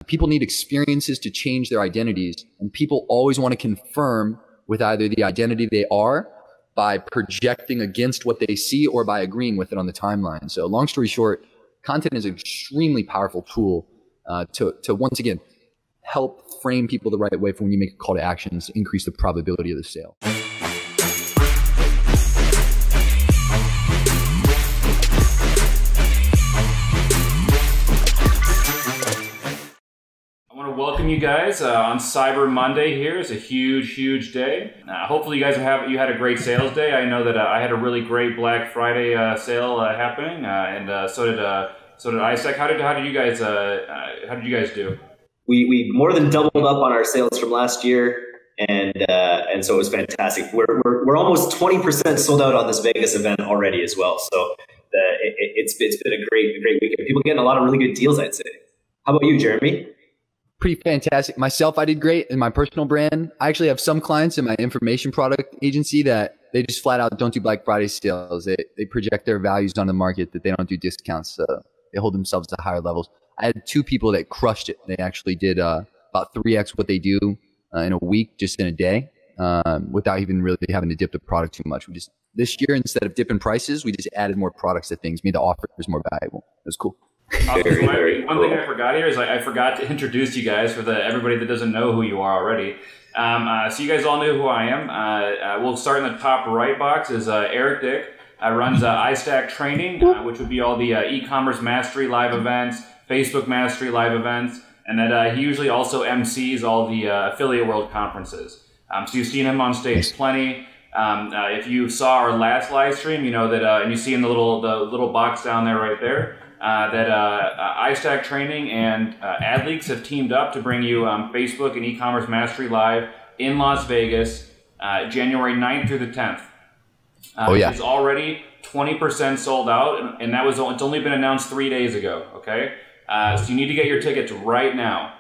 people need experiences to change their identities, and people always want to confirm with either the identity they are by projecting against what they see or by agreeing with it on the timeline. So long story short, content is an extremely powerful tool to once again help frame people the right way for when you make a call to actions to increase the probability of the sale. Welcome you guys on Cyber Monday here. It's a huge day. Hopefully you guys had a great sales day. I know that I had a really great Black Friday sale happening, and so did ISEC. How did you guys do? We more than doubled up on our sales from last year, and so it was fantastic. We're almost 20% sold out on this Vegas event already as well. So it's been a great weekend. People getting a lot of really good deals, I'd say. How about you, Jeremy? Pretty fantastic. Myself, I did great in my personal brand. I actually have some clients in my information product agency that they just flat out don't do Black Friday sales. They project their values on the market that they don't do discounts. So they hold themselves to higher levels. I had 2 people that crushed it. They actually did about 3x what they do in a week, just in a day, without even really having to dip the product too much. This year, instead of dipping prices, we just added more products to things, made the offers more valuable. It was cool. One thing I forgot here is I forgot to introduce you guys for everybody that doesn't know who you are already. So you guys all know who I am. We'll start in the top right box is Eric Dick. Runs iStack Training, which would be all the e-commerce mastery live events, Facebook mastery live events, and that he usually also MCs all the affiliate world conferences. So you've seen him on stage plenty. If you saw our last live stream, you know that, and you see in the little box down there right there, that iStack Training and AdLeaks have teamed up to bring you Facebook and e-commerce mastery live in Las Vegas, January 9th through the 10th. It's already 20% sold out, and it's only been announced 3 days ago. Okay, so you need to get your tickets right now.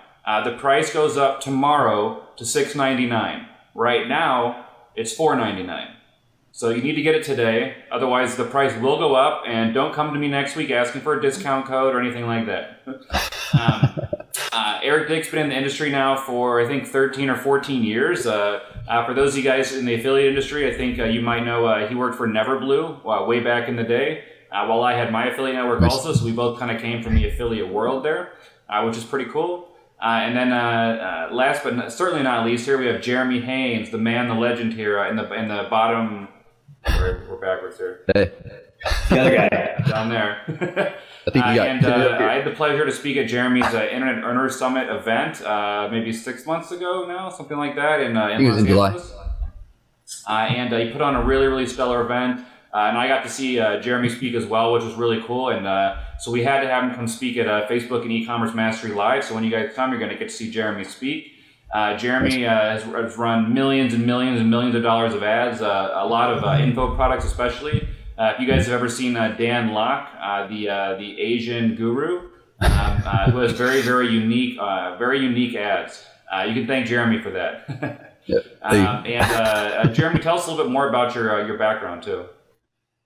The price goes up tomorrow to $6.99. Right now, it's $4.99. So you need to get it today, otherwise the price will go up, and don't come to me next week asking for a discount code or anything like that. Eric Dick's been in the industry now for, I think, 13 or 14 years. For those of you guys in the affiliate industry, I think you might know he worked for Neverblue way back in the day, while I had my affiliate network also, so we both kind of came from the affiliate world there, which is pretty cool. And then last but certainly not least, here we have Jeremy Haynes, the man, the legend here in the bottom. We're backwards here. Hey. The other guy. Down there. I think I had the pleasure to speak at Jeremy's Internet Earners Summit event maybe 6 months ago now, something like that, in Los Angeles. And he put on a really stellar event. And I got to see Jeremy speak as well, which was really cool. And so we had to have him come speak at Facebook and E-commerce Mastery Live. So when you guys come, you're going to get to see Jeremy speak. Jeremy has run millions and millions of dollars of ads, a lot of info products especially. If you guys have ever seen Dan Locke, the Asian guru, who has very unique ads, you can thank Jeremy for that. And Jeremy, tell us a little bit more about your background too.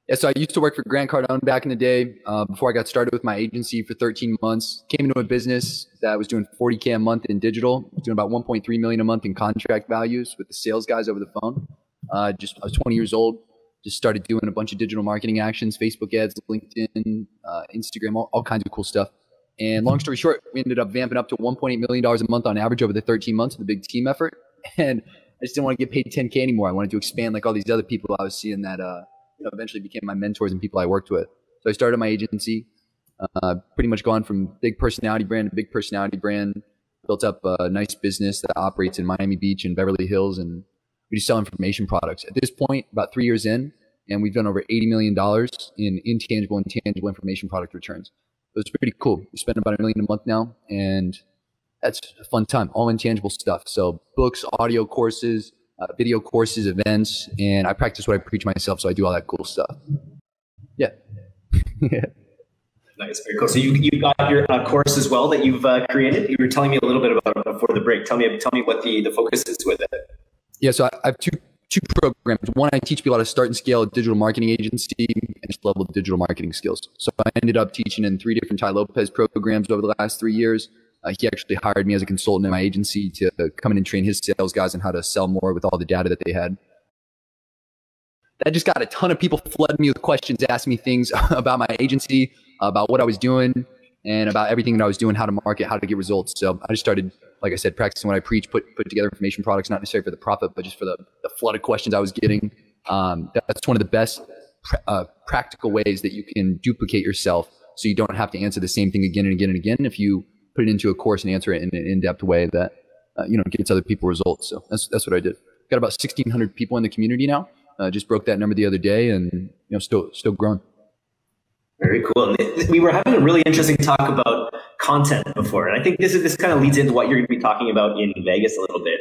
Yeah, so I used to work for Grant Cardone back in the day before I got started with my agency for 13 months. Came into a business that was doing $40K a month in digital, doing about $1.3 million a month in contract values with the sales guys over the phone. I was 20 years old, just started doing a bunch of digital marketing actions, Facebook ads, LinkedIn, Instagram, all kinds of cool stuff. And long story short, we ended up vamping up to $1.8 million a month on average over the 13 months with a big team effort. And I just didn't want to get paid $10K anymore. I wanted to expand like all these other people I was seeing that eventually became my mentors and people I worked with. So I started my agency, pretty much gone from big personality brand to big personality brand, built up a nice business that operates in Miami Beach and Beverly Hills, and we just sell information products. At this point, about 3 years in, and we've done over $80 million in intangible and tangible information product returns. So it's pretty cool. We spend about $1 million a month now, and that's a fun time, all intangible stuff. So books, audio courses, video courses, events, and I practice what I preach myself, so I do all that cool stuff. Yeah. Nice, very cool. So you got your course as well that you've created. You were telling me a little bit about it before the break. Tell me what the focus is with it. Yeah, so I have two programs. One, I teach people how to start and scale a digital marketing agency and just level digital marketing skills. So I ended up teaching in 3 different Tai Lopez programs over the last 3 years. He actually hired me as a consultant in my agency to come in and train his sales guys on how to sell more with all the data that they had. That just got a ton of people flooding me with questions, asking me things about my agency, about what I was doing, and about everything that I was doing, how to market, how to get results. So I just started, like I said, practicing what I preach, put together information products, not necessarily for the profit, but just for the flood of questions I was getting. That's one of the best practical ways that you can duplicate yourself, so you don't have to answer the same thing again and again and again. If you put it into a course and answer it in an in-depth way that gets other people results. So that's what I did. Got about 1,600 people in the community now. Just broke that number the other day, and still growing. Very cool. We were having a really interesting talk about content before, and I think this kind of leads into what you're going to be talking about in Vegas a little bit,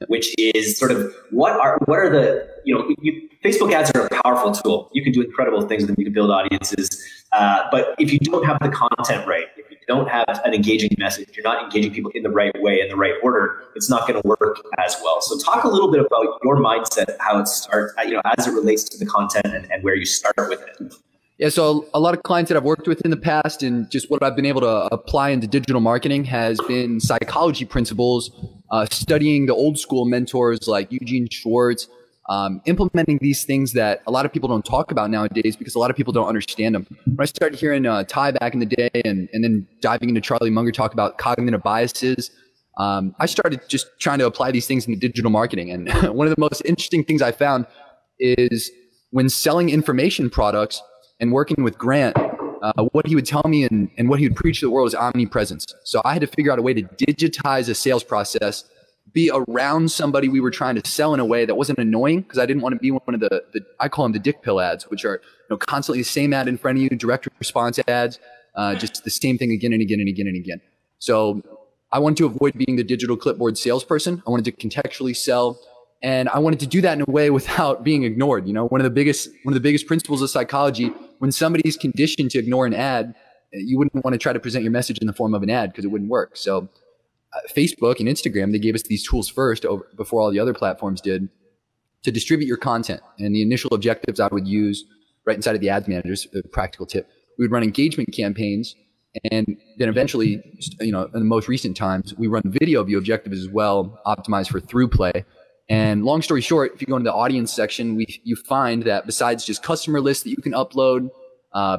which is sort of what are the Facebook ads are a powerful tool. You can do incredible things with them. You can build audiences, but if you don't have the content right, if you don't have an engaging message, you're not engaging people in the right way, in the right order, it's not going to work as well. So talk a little bit about your mindset, how it starts, as it relates to the content and where you start with it. Yeah, so a lot of clients that I've worked with in the past and just what I've been able to apply into digital marketing has been psychology principles, studying the old school mentors like Eugene Schwartz, implementing these things that a lot of people don't talk about nowadays because a lot of people don't understand them. When I started hearing Ty back in the day and then diving into Charlie Munger talk about cognitive biases, I started just trying to apply these things into digital marketing. And one of the most interesting things I found is when selling information products and working with Grant, what he would tell me and what he would preach to the world is omnipresence. So I had to figure out a way to digitize a sales process, be around somebody we were trying to sell in a way that wasn't annoying, because I didn't want to be one of the I call them the dick pill ads, which are constantly the same ad in front of you, direct response ads, just the same thing again and again and again and again. So I wanted to avoid being the digital clipboard salesperson. I wanted to contextually sell. And I wanted to do that in a way without being ignored. One of the biggest principles of psychology, when somebody's conditioned to ignore an ad, you wouldn't want to try to present your message in the form of an ad because it wouldn't work. So Facebook and Instagram, they gave us these tools first before all the other platforms did to distribute your content. And the initial objectives I would use right inside of the ads managers, a practical tip, we would run engagement campaigns. And then eventually, in the most recent times, we run video view objectives as well, optimized for through play. And long story short, if you go into the audience section, you find that besides just customer lists that you can upload,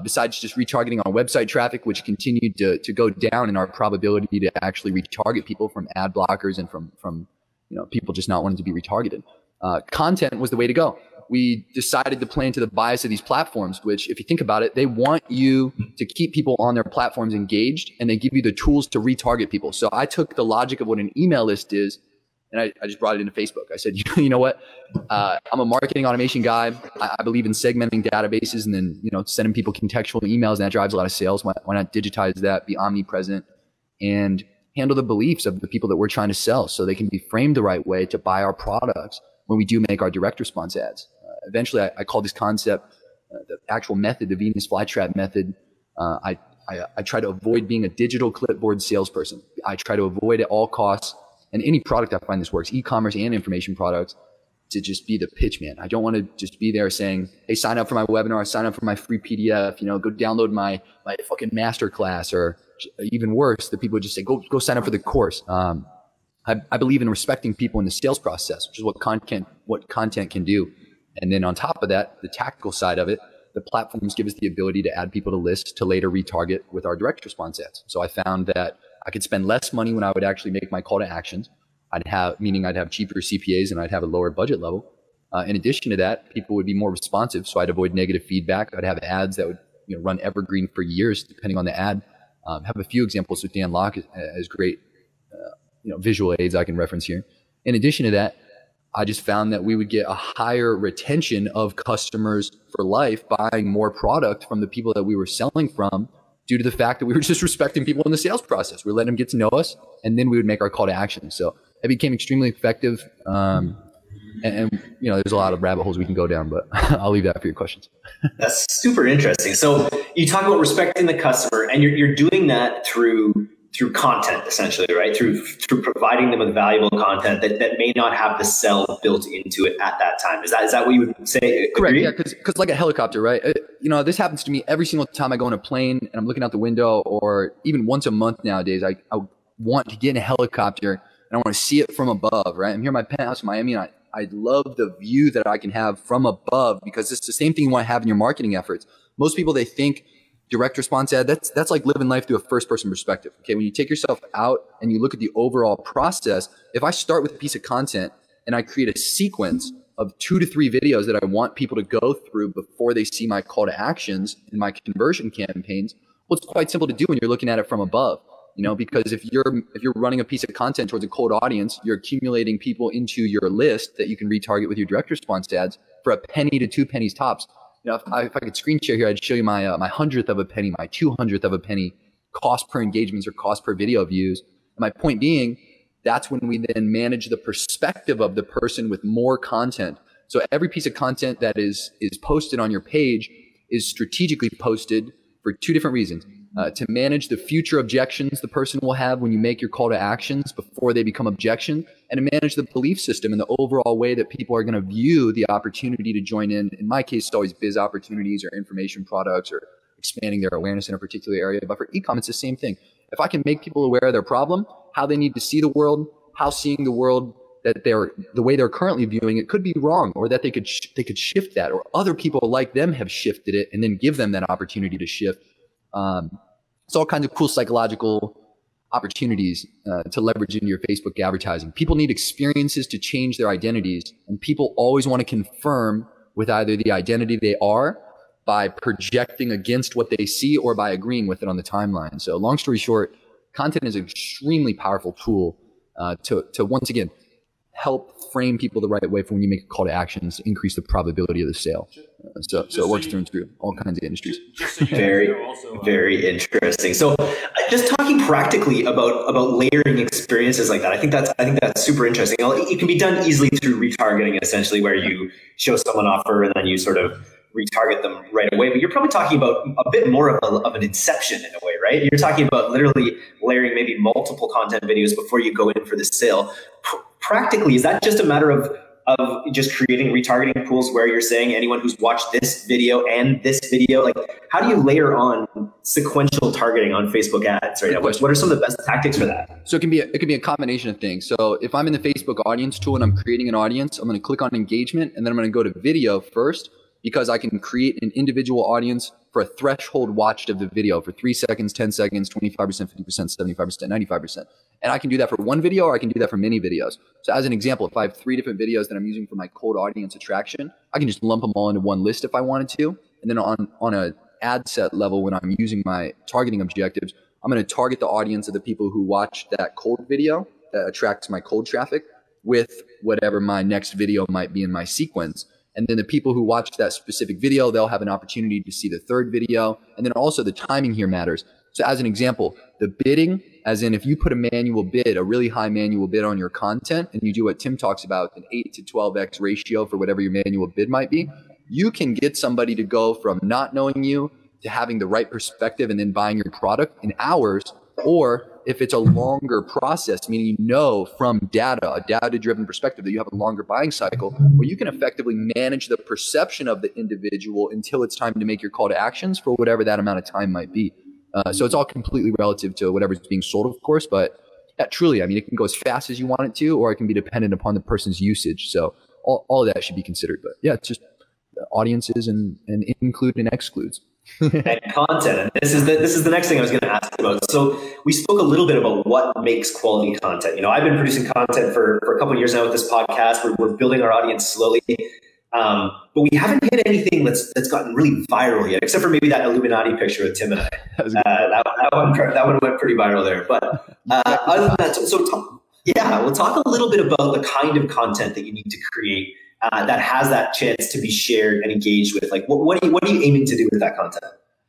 besides just retargeting on website traffic, which continued to go down in our probability to actually retarget people from ad blockers and from people just not wanting to be retargeted, content was the way to go. We decided to play into the bias of these platforms, which if you think about it, they want you to keep people on their platforms engaged, and they give you the tools to retarget people. So I took the logic of what an email list is, and I just brought it into Facebook. I said, you know what? I'm a marketing automation guy. I believe in segmenting databases and then, sending people contextual emails, and that drives a lot of sales. Why not digitize that, be omnipresent, and handle the beliefs of the people that we're trying to sell so they can be framed the right way to buy our products when we do make our direct response ads. Eventually, I call this concept the actual method, the Venus flytrap method. I try to avoid being a digital clipboard salesperson. I try to avoid at all costs, and any product I find this works, e-commerce and information products, to just be the pitch man. I don't want to just be there saying, hey, sign up for my webinar, sign up for my free PDF, go download my fucking masterclass, or even worse, the people would just say, go sign up for the course. I believe in respecting people in the sales process, which is what content can do. And then on top of that, the tactical side of it, the platforms give us the ability to add people to lists to later retarget with our direct response ads. So I found that I could spend less money when I would actually make my call to actions. I'd have cheaper CPAs and I'd have a lower budget level. In addition to that, people would be more responsive, so I'd avoid negative feedback. I'd have ads that would run evergreen for years, depending on the ad. Have a few examples with Dan Locke as great visual aids I can reference here. In addition to that, I just found that we would get a higher retention of customers for life buying more product from the people that we were selling from, due to the fact that we were just respecting people in the sales process. We were letting them get to know us, and then we would make our call to action. So it became extremely effective. And there's a lot of rabbit holes we can go down, but I'll leave that for your questions. That's super interesting. So you talk about respecting the customer, and you're doing that through content, essentially, right? Through providing them with valuable content that may not have the sell built into it at that time. Is that what you would say? Correct. Yeah, because like a helicopter, right? This happens to me every single time I go on a plane and I'm looking out the window, or even once a month nowadays. want to get in a helicopter and I want to see it from above, right? I'm here in my penthouse in Miami, and I love the view that I can have from above, because it's the same thing you want to have in your marketing efforts. Most people, they think direct response ad, that's like living life through a first person perspective. Okay, when you take yourself out and you look at the overall process, if I start with a piece of content and I create a sequence of 2 to 3 videos that I want people to go through before they see my call to actions in my conversion campaigns, well, it's quite simple to do when you're looking at it from above. You know, because if you're running a piece of content towards a cold audience, you're accumulating people into your list that you can retarget with your direct response ads for a penny to 2 pennies tops. You know, if I could screen share here, I'd show you my my 100th of a penny, my 200th of a penny cost per engagements or cost per video views. And my point being, that's when we then manage the perspective of the person with more content. So every piece of content that is posted on your page is strategically posted for 2 different reasons. To manage the future objections the person will have when you make your call to actions before they become objections, and to manage the belief system and the overall way that people are going to view the opportunity to join in. In my case, it's always biz opportunities or information products or expanding their awareness in a particular area. But for e-com, it's the same thing. If I can make people aware of their problem, how they need to see the world, how seeing the world that the way they're currently viewing it could be wrong, or that they could shift that, or other people like them have shifted it, and then give them that opportunity to shift. It's all kinds of cool psychological opportunities to leverage into your Facebook advertising. People need experiences to change their identities, and people always want to confirm with either the identity they are by projecting against what they see or by agreeing with it on the timeline. So long story short, content is an extremely powerful tool to once again help frame people the right way for when you make a call to actions, increase the probability of the sale. So it works through all kinds of industries. Very interesting. So just talking practically about layering experiences like that, I think that's super interesting. It can be done easily through retargeting, essentially, where you show someone offer and then you sort of retarget them right away. But you're probably talking about a bit more of an inception in a way, right? You're talking about literally layering maybe multiple content videos before you go in for the sale. Practically, is that just a matter of just creating retargeting pools where you're saying anyone who's watched this video and this video, like how do you layer on sequential targeting on Facebook ads right now? What are some of the best tactics for that? So it can be a combination of things. So if I'm in the Facebook audience tool and I'm creating an audience, I'm going to click on engagement, and then I'm going to go to video first, because I can create an individual audience for a threshold watched of the video for 3 seconds, 10 seconds, 25%, 50%, 75%, 95%. And I can do that for one video, or I can do that for many videos. So as an example, if I have 3 different videos that I'm using for my cold audience attraction, I can just lump them all into one list if I wanted to. And then on a ad set level, when I'm using my targeting objectives, I'm going to target the audience of the people who watched that cold video that attracts my cold traffic with whatever my next video might be in my sequence. And then the people who watched that specific video, they'll have an opportunity to see the third video. And then also the timing here matters. So as an example, the bidding, as in if you put a manual bid, a really high manual bid on your content, and you do what Tim talks about, an 8 to 12x ratio for whatever your manual bid might be, you can get somebody to go from not knowing you to having the right perspective and then buying your product in hours. Or if it's a longer process, meaning you know from data, a data-driven perspective, that you have a longer buying cycle, where you can effectively manage the perception of the individual until it's time to make your call to actions for whatever that amount of time might be. So it's all completely relative to whatever's being sold, of course, but yeah, truly, I mean, it can go as fast as you want it to, or it can be dependent upon the person's usage. So all of that should be considered. But yeah, it's just audiences and include and excludes. And content. And this is the next thing I was going to ask about. So we spoke a little bit about what makes quality content. You know, I've been producing content for a couple of years now with this podcast. We're building our audience slowly, but we haven't hit anything that's gotten really viral yet, except for maybe that Illuminati picture with Tim and I. That one went pretty viral there. But other than that, we'll talk a little bit about the kind of content that you need to create that has that chance to be shared and engaged with. Like, what are you aiming to do with that content?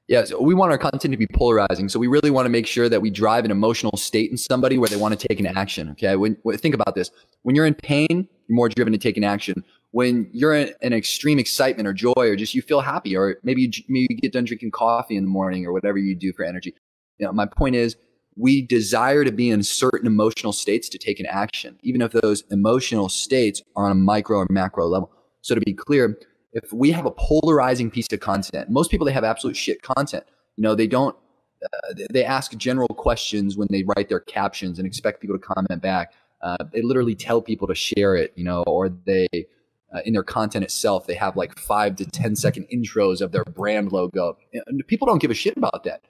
Yeah, so we want our content to be polarizing. So we really want to make sure that we drive an emotional state in somebody where they want to take an action. Okay, think about this. When you're in pain, you're more driven to take an action. When you're in an extreme excitement or joy, or just you feel happy, or maybe you get done drinking coffee in the morning or whatever you do for energy. You know, my point is, we desire to be in certain emotional states to take an action, even if those emotional states are on a micro or macro level. So to be clear, if we have a polarizing piece of content, most people, they have absolute shit content. You know, they don't they ask general questions when they write their captions and expect people to comment back. They literally tell people to share it, or they in their content itself, they have like 5 to 10 second intros of their brand logo. And people don't give a shit about that.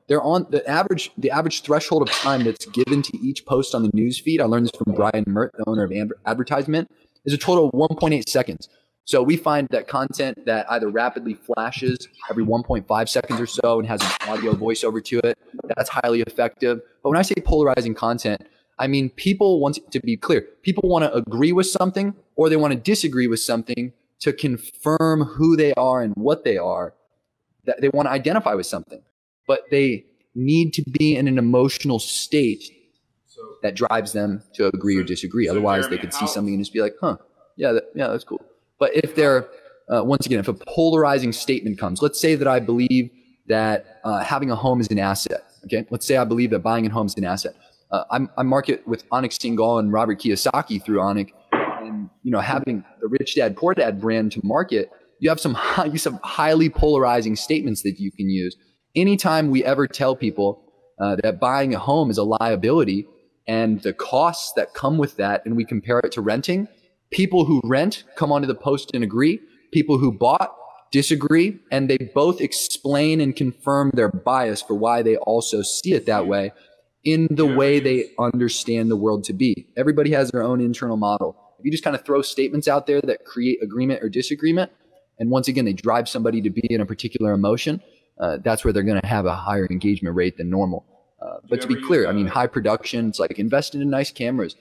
They're on the average threshold of time that's given to each post on the news feed. I learned this from Brian Mert, the owner of Advertisement, is a total of 1.8 seconds. So we find that content that either rapidly flashes every 1.5 seconds or so and has an audio voiceover to it, that's highly effective. But when I say polarizing content, I mean, people want to be clear. People want to agree with something or they want to disagree with something to confirm who they are and what they are. That they want to identify with something, but they need to be in an emotional state that drives them to agree or disagree. Otherwise, Jeremy, they could see something and just be like, huh, yeah, that's cool. But if they're, once again, if a polarizing statement comes, let's say that I believe that having a home is an asset. Okay, let's say I believe that buying a home is an asset. I market with Anik Singhal and Robert Kiyosaki through Anik, and having the Rich Dad Poor Dad brand to market, you have some highly polarizing statements that you can use. Anytime we ever tell people that buying a home is a liability and the costs that come with that, and we compare it to renting, people who rent come onto the post and agree. People who bought disagree, and they both explain and confirm their bias for why they also see it that way in the way they understand the world to be. Everybody has their own internal model. If you just kind of throw statements out there that create agreement or disagreement, and once again, they drive somebody to be in a particular emotion, that's where they're going to have a higher engagement rate than normal. But to be clear, I mean, high production, it's like invest in nice cameras,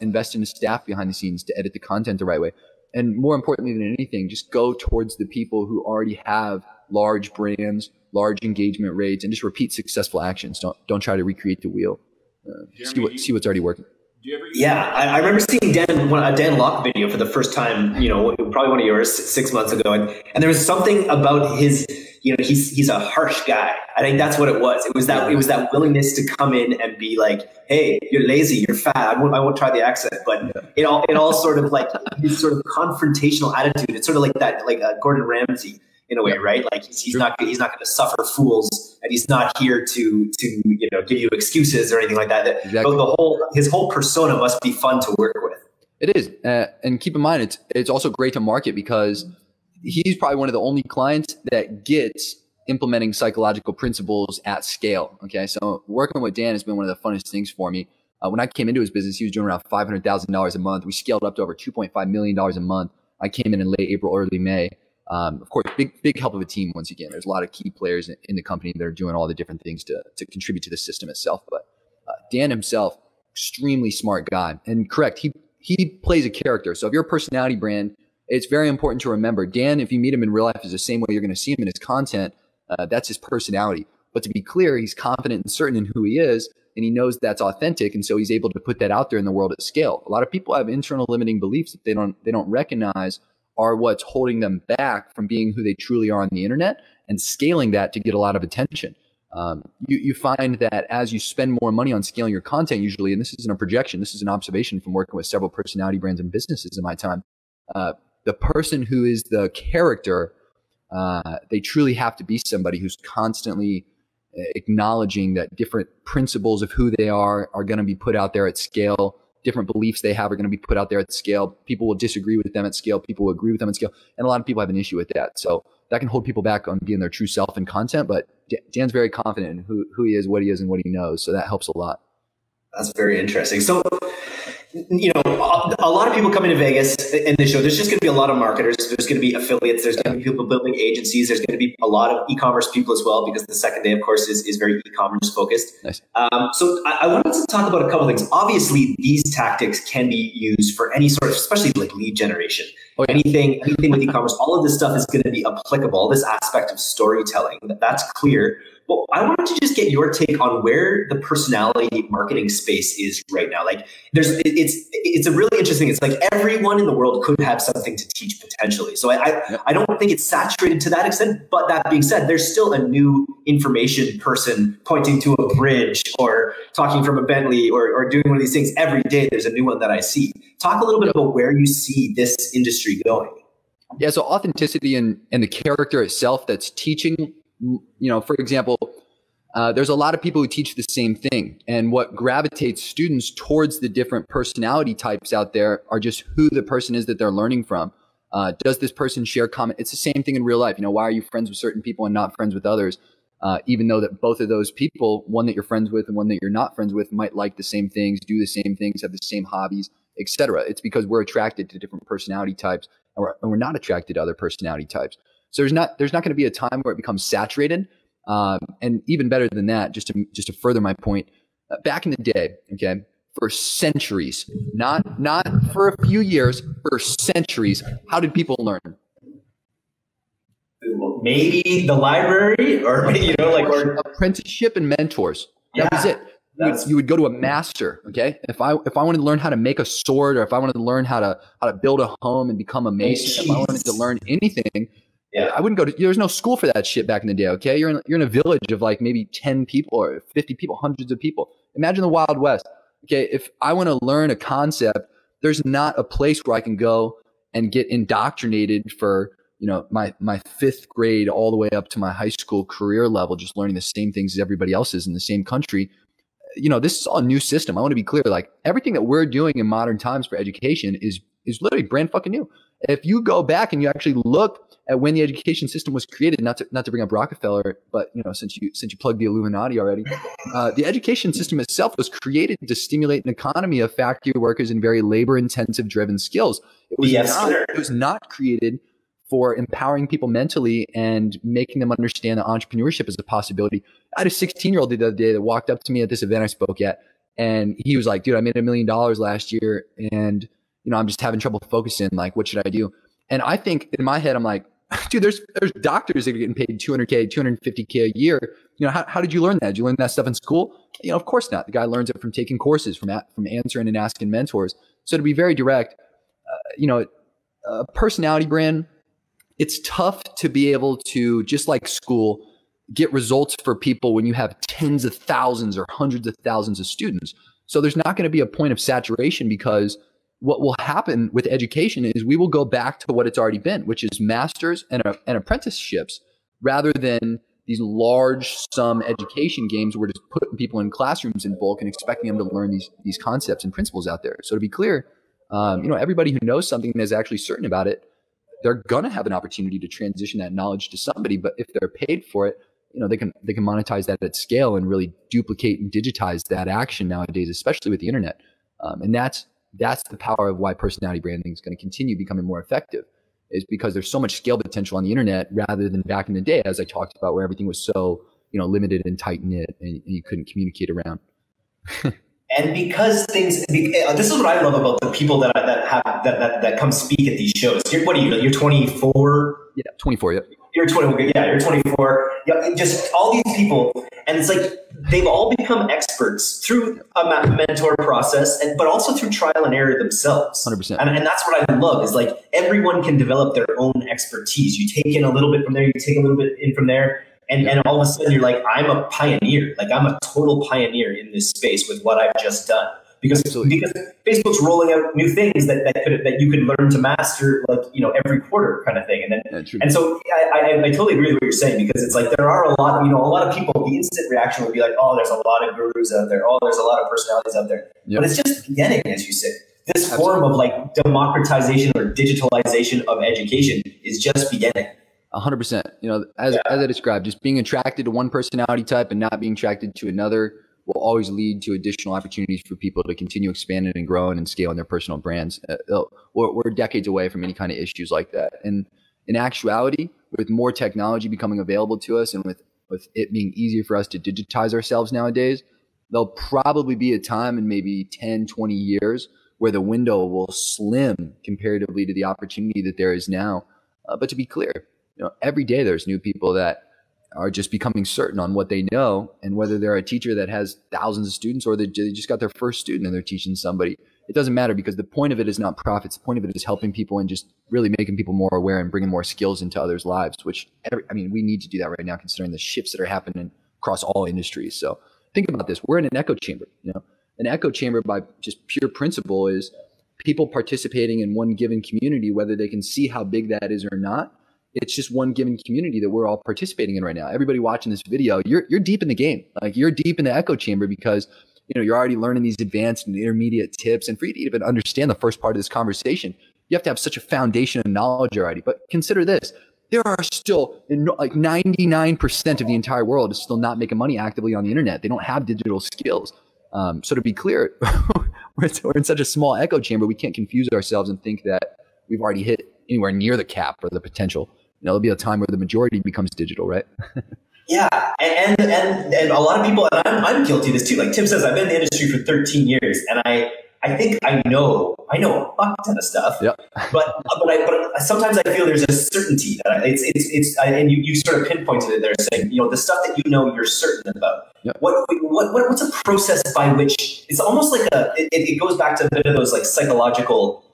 invest in the staff behind the scenes to edit the content the right way. And more importantly than anything, just go towards the people who already have large brands, large engagement rates, and just repeat successful actions. Don't try to recreate the wheel. See what's already working. Yeah, I remember seeing a Dan Locke video for the first time, probably one of yours 6 months ago. And there was something about his, he's a harsh guy. I think that's what it was. It was that willingness to come in and be like, hey, you're lazy, you're fat. I won't try the accent. But it all sort of like his sort of confrontational attitude. It's sort of like that, like Gordon Ramsay in a way, right? Like he's not going to suffer fools, and he's not here to give you excuses or anything like that. Exactly. His whole persona must be fun to work with. It is, and keep in mind, it's also great to market because he's probably one of the only clients that gets implementing psychological principles at scale. Okay, so working with Dan has been one of the funnest things for me. When I came into his business, he was doing around $500,000 a month. We scaled up to over $2.5 million a month. I came in late April, early May. Of course, big help of a team. Once again, there's a lot of key players in the company that are doing all the different things to contribute to the system itself. But Dan himself, extremely smart guy, and correct. He plays a character. So if you're a personality brand, it's very important to remember Dan, if you meet him in real life, is the same way you're going to see him in his content. That's his personality. But to be clear, he's confident and certain in who he is, and he knows that's authentic, and so he's able to put that out there in the world at scale. A lot of people have internal limiting beliefs that they don't recognize are what's holding them back from being who they truly are on the internet and scaling that to get a lot of attention. You find that as you spend more money on scaling your content, usually, and this isn't a projection, this is an observation from working with several personality brands and businesses in my time, the person who is the character, they truly have to be somebody who's constantly acknowledging that different principles of who they are going to be put out there at scale. Different beliefs they have are going to be put out there at scale. People will disagree with them at scale. People will agree with them at scale. And a lot of people have an issue with that. So that can hold people back on being their true self in content. But Dan's very confident in who he is, and what he knows. So that helps a lot. That's very interesting. So, a lot of people come into Vegas in this show. There's just going to be a lot of marketers. There's going to be affiliates. There's going to be people building agencies. There's going to be a lot of e-commerce people as well, because the second day, of course, is very e-commerce focused. Nice. So I wanted to talk about a couple of things. Obviously, these tactics can be used for any sort of, especially like lead generation. Oh, yeah. Anything with e-commerce, all of this stuff is going to be applicable. This aspect of storytelling, that's clear. But I wanted to just get your take on where the personality marketing space is right now. Like, it's a really interesting. It's like everyone in the world could have something to teach potentially. So I don't think it's saturated to that extent. But that being said, there's still a new information person pointing to a bridge or talking from a Bentley or doing one of these things every day. There's a new one that I see. Talk a little bit about where you see this industry going. Yeah. So authenticity and the character itself that's teaching. For example, there's a lot of people who teach the same thing. And what gravitates students towards the different personality types out there are just who the person is that they're learning from. Does this person share common? It's the same thing in real life. You know, why are you friends with certain people and not friends with others? Even though that both of those people, one that you're friends with and one that you're not friends with, might like the same things, do the same things, have the same hobbies, etc. It's because we're attracted to different personality types, and we're not attracted to other personality types. So there's not going to be a time where it becomes saturated. And even better than that, just to further my point, back in the day, okay, for centuries, not for a few years, for centuries, how did people learn? Maybe the library, or or apprenticeship and mentors. That was it. You would go to a master. Okay, if I wanted to learn how to make a sword, or if I wanted to learn how to build a home and become a mason, if I wanted to learn anything. Yeah. I wouldn't go to, there was no school for that shit back in the day. Okay. You're in a village of like maybe 10 people or 50 people, hundreds of people. Imagine the Wild West. Okay. If I want to learn a concept, there's not a place where I can go and get indoctrinated for, my fifth grade all the way up to my high school career level, just learning the same things as everybody else is in the same country. This is all a new system. I want to be clear. Like everything that we're doing in modern times for education is literally brand fucking new. If you go back and you actually look at when the education system was created, not to bring up Rockefeller, but since you plugged the Illuminati already, the education system itself was created to stimulate an economy of factory workers and very labor-intensive driven skills. It was not created for empowering people mentally and making them understand that entrepreneurship is a possibility. I had a 16-year-old the other day that walked up to me at this event I spoke at, and he was like, "Dude, I made $1 million last year, and I'm just having trouble focusing. Like, what should I do?" And I think in my head, I'm like, dude, there's doctors that are getting paid $200K, $250K a year. How did you learn that? Did you learn that stuff in school? Of course not. The guy learns it from taking courses, from answering and asking mentors. So to be very direct, a personality brand, it's tough to be able to, just like school, get results for people when you have tens of thousands or hundreds of thousands of students. So there's not going to be a point of saturation, because what will happen with education is we will go back to what it's already been, which is masters and apprenticeships, rather than these large sum education games where we're just putting people in classrooms in bulk and expecting them to learn these concepts and principles out there. So to be clear, everybody who knows something and is actually certain about it, they're going to have an opportunity to transition that knowledge to somebody. But if they're paid for it, they can monetize that at scale and really duplicate and digitize that action nowadays, especially with the internet. And that's the power of why personality branding is going to continue becoming more effective, is because there's so much scale potential on the internet rather than back in the day, as I talked about, where everything was so, limited and tight knit and you couldn't communicate around. And because this is what I love about the people that come speak at these shows. What are you? You're 24. Yeah, 24. Yeah. You're 20. Yeah, you're 24. Yeah, just all these people, and it's like they've all become experts through a mentor process, but also through trial and error themselves. 100%. And that's what I love, is like everyone can develop their own expertise. You take in a little bit from there, you take a little bit in from there. And all of a sudden you're like, I'm a pioneer. Like I'm a total pioneer in this space with what I've just done. Because Facebook's rolling out new things that you could learn to master, like, every quarter kind of thing. And so I totally agree with what you're saying, because it's like there are a lot of people, the instant reaction would be like, oh, there's a lot of gurus out there. Oh, there's a lot of personalities out there. Yep. But it's just beginning, as you said. This form of like democratization or digitalization of education is just beginning. 100%. As I described, just being attracted to one personality type and not being attracted to another will always lead to additional opportunities for people to continue expanding and growing and scaling their personal brands. We're decades away from any kind of issues like that. And in actuality, with more technology becoming available to us and with it being easier for us to digitize ourselves nowadays, there'll probably be a time in maybe 10, 20 years where the window will slim comparatively to the opportunity that there is now. But to be clear, every day there's new people that are just becoming certain on what they know, and whether they're a teacher that has thousands of students or they just got their first student and they're teaching somebody, it doesn't matter, because the point of it is not profits. The point of it is helping people and just really making people more aware and bringing more skills into others' lives, which we need to do that right now, considering the shifts that are happening across all industries. So think about this. We're in an echo chamber. An echo chamber, by just pure principle, is people participating in one given community, whether they can see how big that is or not, It's just one given community that we're all participating in right now. Everybody watching this video, you're deep in the game. Like, you're deep in the echo chamber because, you know, you're already learning these advanced and intermediate tips. And for you to even understand the first part of this conversation, you have to have such a foundation of knowledge already. But consider this. There are still, like 99% of the entire world is still not making money actively on the internet. They don't have digital skills. So to be clear, we're in such a small echo chamber, we can't confuse ourselves and think that we've already hit anywhere near the cap or the potential. You know, there'll be a time where the majority becomes digital, right? Yeah, and a lot of people, and I'm guilty of this too. Like Tim says, I've been in the industry for 13 years, and I think I know a fuck ton of stuff. Yep. But sometimes I feel there's a certainty that and you sort of pinpointed it there, saying, you know, the stuff that you know you're certain about. Yep. What's a process by which it's almost like it goes back to a bit of those like psychological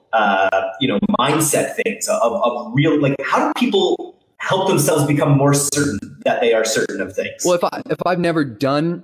mindset things of real, like, how do people help themselves become more certain that they are certain of things? Well, if I've never done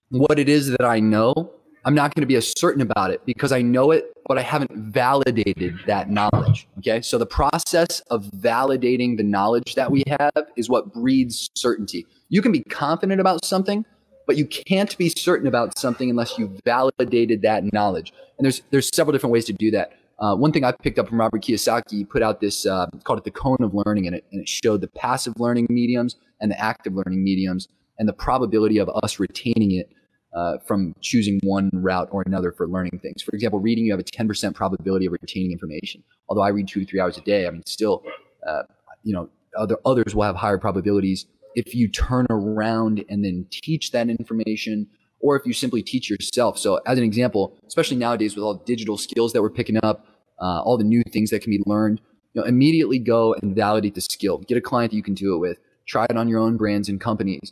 what it is that I know, I'm not going to be as certain about it because I know it, but I haven't validated that knowledge. Okay. So the process of validating the knowledge that we have is what breeds certainty. You can be confident about something, but you can't be certain about something unless you validated that knowledge. And there's several different ways to do that. One thing I picked up from Robert Kiyosaki, he put out this, called it the cone of learning, and it showed the passive learning mediums and the active learning mediums and the probability of us retaining it from choosing one route or another for learning things. For example, reading, you have a 10% probability of retaining information. Although I read 2 to 3 hours a day, I mean, still, others will have higher probabilities if you turn around and then teach that information, or if you simply teach yourself. So as an example, especially nowadays with all the digital skills that we're picking up, all the new things that can be learned, immediately go and validate the skill. Get a client that you can do it with. Try it on your own brands and companies.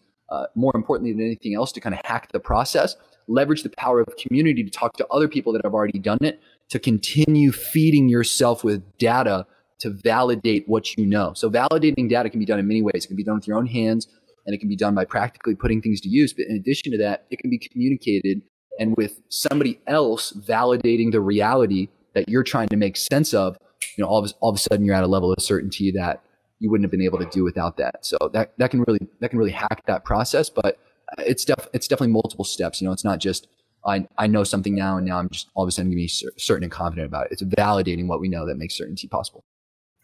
More importantly than anything else, to kind of hack the process, leverage the power of community to talk to other people that have already done it, to continue feeding yourself with data to validate what you know. So validating data can be done in many ways. It can be done with your own hands, and it can be done by practically putting things to use. But in addition to that, it can be communicated and with somebody else validating the reality that you're trying to make sense of. All of a sudden you're at a level of certainty that you wouldn't have been able to do without that. So that can really hack that process. But it's definitely multiple steps. It's not just I know something now and now I'm just all of a sudden going to be certain and confident about it. It's validating what we know that makes certainty possible.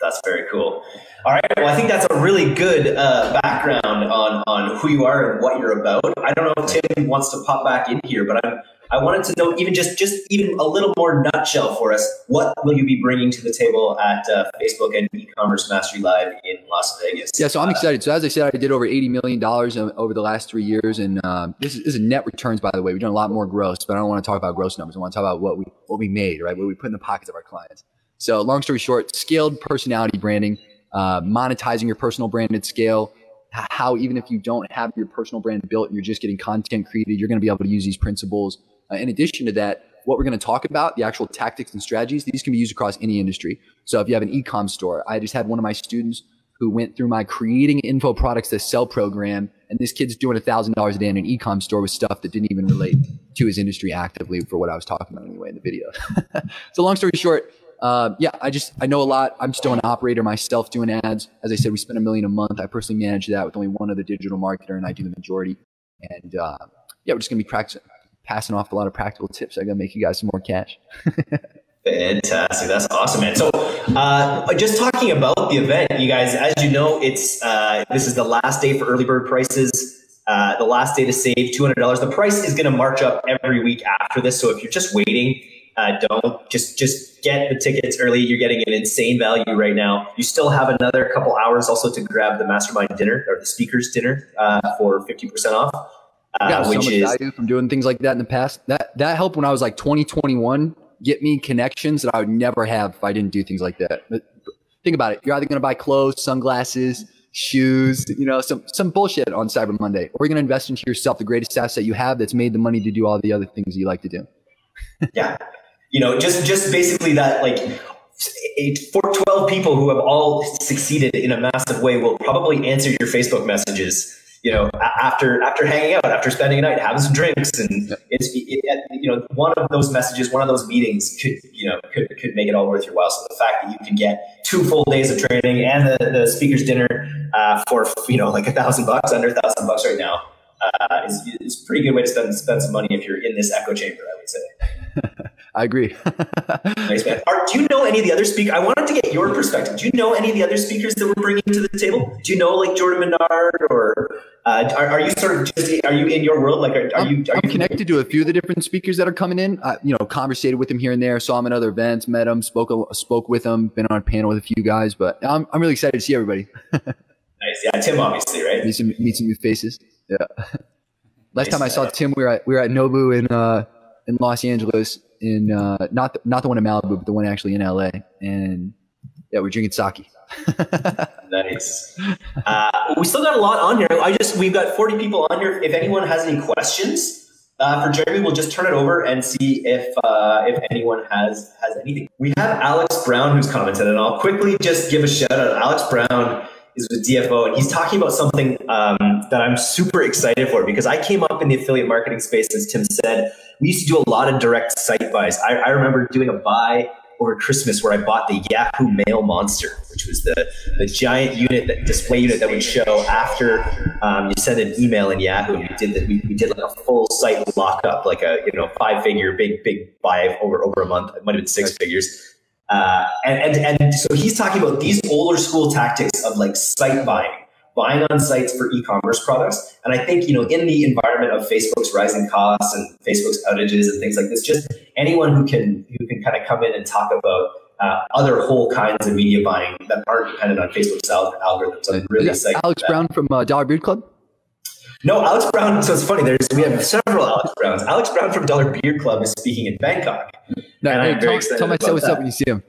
That's very cool. All right. Well, I think that's a really good background on who you are and what you're about. I don't know if Tim wants to pop back in here, but I wanted to know even just even a little more nutshell for us. What will you be bringing to the table at Facebook and E-commerce Mastery Live in Las Vegas? Yeah, so I'm excited. So as I said, I did over $80 million over the last 3 years, and this is net returns, by the way. We've done a lot more gross, but I don't want to talk about gross numbers. I want to talk about what we made, right? What we put in the pockets of our clients. So long story short, scaled personality branding, monetizing your personal brand at scale. How even if you don't have your personal brand built, you're just getting content created, you're going to be able to use these principles. In addition to that, what we're going to talk about, the actual tactics and strategies, these can be used across any industry. So if you have an e-com store, I just had one of my students who went through my Creating Info Products That Sell program, and this kid's doing $1,000 a day in an e-com store with stuff that didn't even relate to his industry actively for what I was talking about anyway in the video. So long story short, I know a lot. I'm still an operator myself doing ads. As I said, we spend $1 million a month. I personally manage that with only one other digital marketer, and I do the majority. And we're just going to be passing off a lot of practical tips. I got to make you guys some more cash. Fantastic. That's awesome, man. So just talking about the event, you guys, as you know, it's this is the last day for early bird prices, the last day to save $200. The price is going to march up every week after this. So if you're just waiting, don't just get the tickets early. You're getting an insane value right now. You still have another couple hours also to grab the mastermind dinner or the speakers dinner for 50% off. Which is value from doing things like that in the past. That helped when I was like 2021, get me connections that I would never have if I didn't do things like that. But think about it. You're either going to buy clothes, sunglasses, shoes, some bullshit on Cyber Monday, or you're going to invest into yourself, the greatest asset you have that's made the money to do all the other things you like to do. Yeah. Just basically that, like, 12 people who have all succeeded in a massive way will probably answer your Facebook messages, after hanging out, after spending a night, having some drinks. And one of those messages, one of those meetings could make it all worth your while. So the fact that you can get 2 full days of training and the speaker's dinner for like $1,000, under $1,000 right now. It's a pretty good way to spend some money if you're in this echo chamber, I would say. I agree. Nice, man. Do you know any of the other speakers? I wanted to get your perspective. Do you know any of the other speakers that we're bringing to the table? Do you know like Jordan Menard, or are you sort of are you in your world? Like, are you connected to a few of the different speakers that are coming in? Conversated with them here and there, saw them at other events, met them, spoke with them, been on a panel with a few guys. But I'm really excited to see everybody. Nice, yeah. Tim, obviously, right? Meet some new faces. Yeah. Last time I saw Tim, we were at Nobu in Los Angeles, in not the one in Malibu, but the one actually in LA, and yeah, we're drinking sake. Nice. We still got a lot on here. We've got 40 people on here. If anyone has any questions for Jeremy, we'll just turn it over and see if anyone has anything. We have Alex Brown who's commented, and I'll quickly just give a shout out. Alex Brown is with DFO, and he's talking about something that I'm super excited for, because I came up in the affiliate marketing space, as Tim said. We used to do a lot of direct site buys. I remember doing a buy over Christmas where I bought the Yahoo Mail Monster, which was the giant display unit that would show after you send an email in Yahoo. We did like a full site lockup, like a 5-figure big buy over a month. It might have been 6 figures. And so he's talking about these older school tactics of like site buying on sites for e-commerce products. And I think, in the environment of Facebook's rising costs and Facebook's outages and things like this, just anyone who can kind of come in and talk about other whole kinds of media buying that aren't dependent on Facebook's algorithms. I'm really excited. Alex Brown from Dollar Beard Club? No, Alex Brown. So it's funny. We have several Alex Browns. Alex Brown from Dollar Beard Club is speaking in Bangkok. No, hey, tell myself what's up when you see him.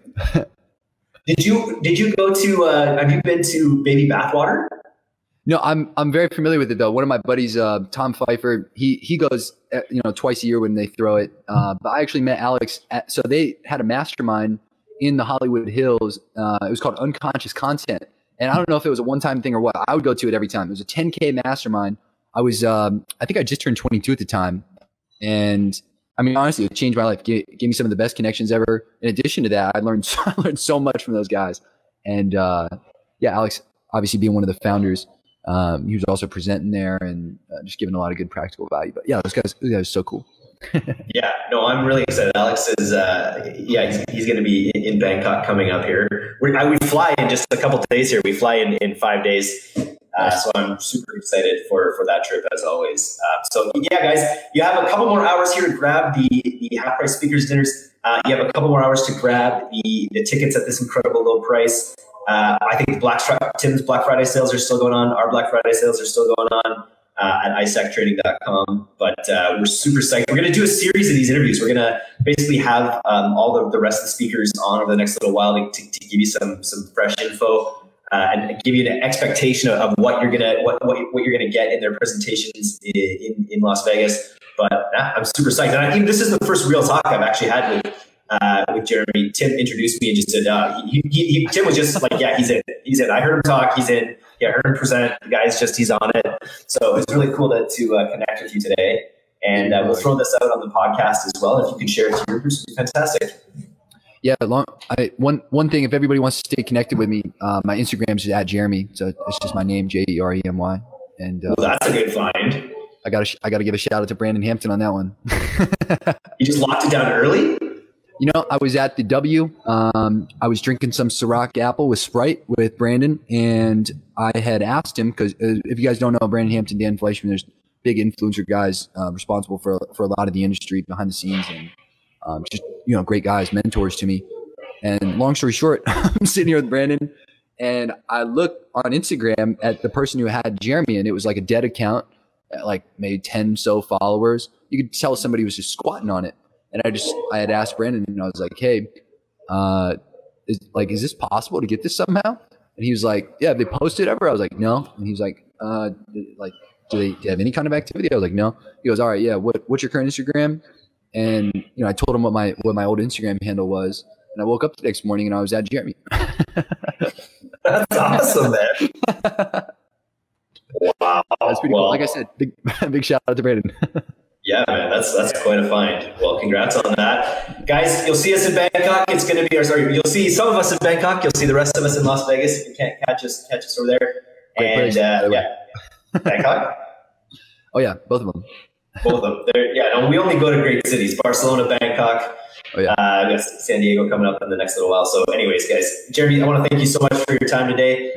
Did you go to? Have you been to Baby Bathwater? No, I'm very familiar with it though. One of my buddies, Tom Pfeiffer, he goes twice a year when they throw it. But I actually met Alex so they had a mastermind in the Hollywood Hills. It was called Unconscious Content, and I don't know if it was a one-time thing or what. I would go to it every time. It was a 10K mastermind. I was I think I just turned 22 at the time, and I mean honestly, it changed my life. Gave me some of the best connections ever. In addition to that, I learned so much from those guys. And yeah, Alex obviously being one of the founders. He was also presenting there and just giving a lot of good practical value. But yeah, those guys are so cool. Yeah, no, I'm really excited. Alex is, he's going to be in Bangkok coming up here. We fly in just a couple of days here. We fly in 5 days. So I'm super excited for that trip as always. So yeah, guys, you have a couple more hours here to grab the half price speakers dinners. You have a couple more hours to grab the tickets at this incredible low price. I think Tim's Black Friday sales are still going on. Our Black Friday sales are still going on at isactrading.com. But we're super psyched. We're going to do a series of these interviews. We're going to basically have all the rest of the speakers on over the next little while to give you some fresh info and give you an expectation of what you're gonna get in their presentations in Las Vegas. But I'm super psyched. And this is the first real talk I've actually had with Jeremy. Tim introduced me and just said, Tim was just like, yeah, he's in. I heard him talk, he's in. Yeah, I heard him present. The guy's he's on it. So it's really cool to connect with you today. And we'll throw this out on the podcast as well. If you can share it to your groups, it'd be fantastic. Yeah, one thing, if everybody wants to stay connected with me, my Instagram is @Jeremy. So it's just my name, Jeremy. And that's a good find. I gotta give a shout out to Brandon Hampton on that one. You just locked it down early? I was at the W. I was drinking some Ciroc Apple with Sprite with Brandon, and I had asked him, because if you guys don't know Brandon Hampton, Dan Fleischman, there's big influencer guys responsible for a lot of the industry behind the scenes, and just great guys, mentors to me. And long story short, I'm sitting here with Brandon, and I look on Instagram at the person who had Jeremy, and it was like a dead account, like maybe 10 so followers. You could tell somebody was just squatting on it. And I had asked Brandon, and I was like, hey, is this possible to get this somehow? And he was like, yeah, have they posted ever? I was like, no. And he was like, do they have any kind of activity? I was like, no. He goes, all right, yeah. What's your current Instagram? And I told him what my old Instagram handle was. And I woke up the next morning and I was at Jeremy. That's awesome, man. Wow. That's pretty cool. Like I said, big shout out to Brandon. Yeah, man, that's quite a find. Well, congrats on that, guys. You'll see us in Bangkok. It's going to be, you'll see some of us in Bangkok. You'll see the rest of us in Las Vegas. If you can't catch us over there. Great And Bangkok. Oh yeah, both of them. Both of them. No, we only go to great cities: Barcelona, Bangkok. Oh yeah. We got San Diego coming up in the next little while. So, anyways, guys, Jeremy, I want to thank you so much for your time today.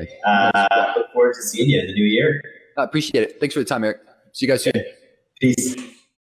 Look forward to seeing you in the new year. I appreciate it. Thanks for the time, Eric. See you guys soon. Peace.